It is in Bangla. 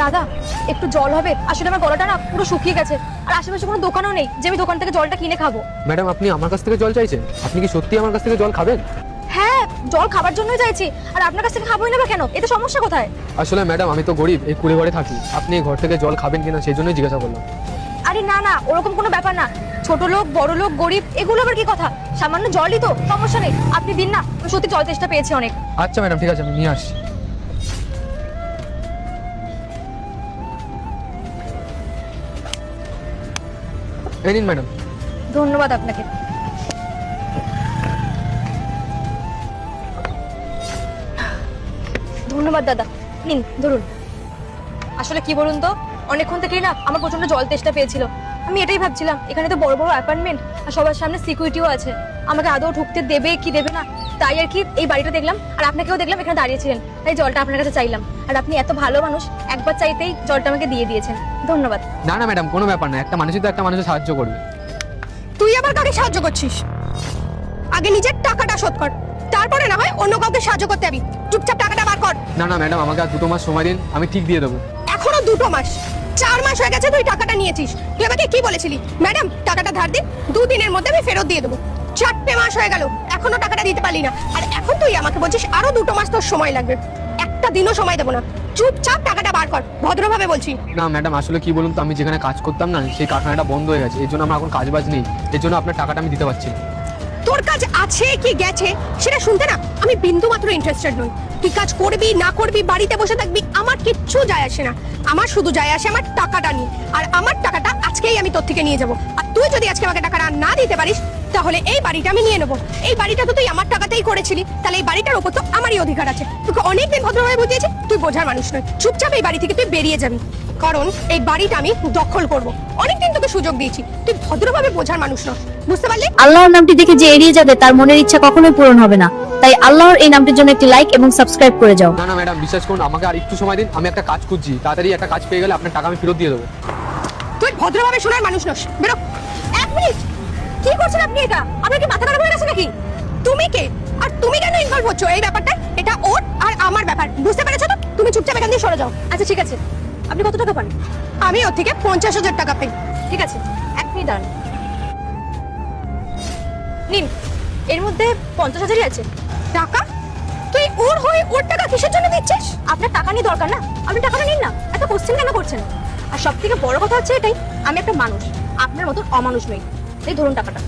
দাদা একটু জল হবে? আসলে আমার গলাটা না পুরো শুকিয়ে গেছে, আর আশেপাশে কোনো দোকানও নেই যে আমি দোকান থেকে জলটা কিনে খাবো। ম্যাডাম, আপনি আমার কাছ থেকে জল চাইছেন? আপনি কি সত্যি আমার কাছ থেকে জল খাবেন? হ্যাঁ, জল খাবার জন্যই চাইছি, আর আপনার কাছ থেকে খাবোই না বা কেন? এতে সমস্যা কোথায়? আসলে ম্যাডাম, আমি তো গরিব, এই কুড়ে ঘরে থাকি। আপনি এই ঘর থেকে জল খাবেন কিনা সেই জন্যই জিজ্ঞাসা করলাম। আরে না না, ওরকম কোনো ব্যাপার না। ছোট লোক বড় লোক গরিব এগুলো আবার কি কথা? সামান্য জলই তো, সমস্যা নেই, আপনি দিন না। আমি সত্যি জল তেষ্টা পেয়েছি অনেক। আচ্ছা ম্যাডাম, ঠিক আছে, আমি নিয়ে আসছি। এই নিন ম্যাডাম। ধন্যবাদ আপনাকে। ধন্যবাদ দাদা, নিন ধরুন। আসলে কি বলুন তো, অনেকক্ষণ থেকেই না আমার প্রচন্ড জল তেষ্টা পেয়েছিল। আমি এটাই ভাবছিলাম, এখানে তো বড় বড় অ্যাপার্টমেন্ট আর সবার সামনে সিকিউরিটিও আছে, আমাকে আদৌ ঢুকতে দেবে কি দেবে না, তাই আর কি এই বাড়িটা দেখলাম আর আপনাকেও দেখলাম এখানে দাঁড়িয়েছিলেন, তাই জলটা আপনার কাছে চাইলাম। আর আপনি এত ভালো মানুষ, একবার চাইতেই জলটা আমাকে দিয়ে দিয়েছেন, ধন্যবাদ। না না ম্যাডাম, কোনো ব্যাপার না, একটা মানুষই তো একটা মানুষের সাহায্য করবে। তুই আবার কাকে সাহায্য করছিস? আগে নিজের টাকাটা শোধ কর, তারপরে না হয় অন্য কাউকে সাহায্য করতে যাবি। চুপচাপ টাকাটা বার কর। না না ম্যাডাম, আমাকে আর 2 মাস সময় দিন, আমি ঠিক দিয়ে দেবো। এখনো 2 মাস? 4 মাস হয়ে গেছে তুই টাকাটা নিয়েছিস। তুই আমাকে কি বলেছিলি? ম্যাডাম টাকাটা ধার দিন, 2 দিনের মধ্যে আমি ফেরত দিয়ে দেবো। 4টে মাস হয়ে গেল, এখনো টাকাটা দিতে পারলি না, আর এখন তুই আমাকে বলছিস আরো 2 মাস তোর সময় লাগবে। একটা দিনও সময় দেবো না, চুপচাপ টাকাটা বার কর, ভদ্রভাবে বলছি। না ম্যাডাম, আসলে কি বলুন তো, আমি যেখানে কাজ করতাম না সেই কারখানাটা বন্ধ হয়ে গেছে, এই জন্য আমার এখন কাজবাজ নেই, এই জন্য আপনার টাকাটা আমি দিতে পারছি না। তোর কাজ আছে কি গেছে সেটা শুনতে না আমি বিন্দু মাত্র ইন্টারেস্টেড নই। তুই কাজ করবি না করবি, বাড়িতে বসে থাকবি, আমার কিচ্ছু যায় আসে না। আমার শুধু যায় আসে আমার টাকাটা নিয়ে, আর আমার টাকাটা আজকেই আমি তোর থেকে নিয়ে যাবো। আর তুই যদি আজকে আমাকে টাকাটা না দিতে পারিস, তাহলে এই বাড়িটা আমি নিয়ে নেবো। এই বাড়িটা তো তুই আমার টাকাতেই করেছিলি, তাহলে এই বাড়িটার উপর তো আমারই অধিকার আছে। তোকে অনেকদিন ভদ্রভাবে বুঝিয়েছি, তুই বোঝার মানুষ নয়। চুপচাপ এই বাড়ি থেকে তুই বেরিয়ে যাবি, কারণ এই বাড়িটা আমি দখল করবো। অনেকদিন তোকে সুযোগ দিয়েছি, তুই ভদ্রভাবে বোঝার মানুষ নয়, বুঝতে পারলি? আল্লাহর নামটি দেখে যে এড়িয়ে যাবে তার মনের ইচ্ছা কখনোই পূরণ হবে না। তাই আল্লাহর এই নামটির জন্য একটি লাইক এবং সাবস্ক্রাইব করে যাও। না না ম্যাডাম, বিশ্বাস করুন, আমাকে আর একটু সময় দিন, আমি একটা কাজ খুঁজছি, তাড়াতাড়ি একটা কাজ পেয়ে গেলে আপনার টাকা আমি ফেরত দিয়ে দেবো। তুই ভদ্রভাবে শোনার মানুষ নস, বেরো। 1 মিনিট, কি করছেন আপনি? এটা আপনার কি মাথা খারাপ হয়ে গেছে নাকি? তুমি কে আর তুমি কেন ইনভলভ হচ্ছ এই ব্যাপারটা? এটা ওর আর আমার ব্যাপার, বুঝতে পেরেছো তো? তুমি চুপচাপ এখান থেকে সরে যাও। আচ্ছা ঠিক আছে, আপনি কত টাকা পান? আমি ওর থেকে 50,000 টাকা পাই। ঠিক আছে, 1 মিনিট দাঁড়ান। নিন, এর মধ্যে 50,000ই আছে। টাকা? তুই ওর হয়ে ওর টাকা কিসের জন্য দিচ্ছিস? আপনার টাকা নিয়ে দরকার না, আপনি টাকাটা নিন না, এত কোশ্চেন কেন করছেন? আর সব থেকে বড় কথা হচ্ছে এটাই, আমি একটা মানুষ, আপনার মতন অমানুষ নই। এই ধরুন টাকাটা।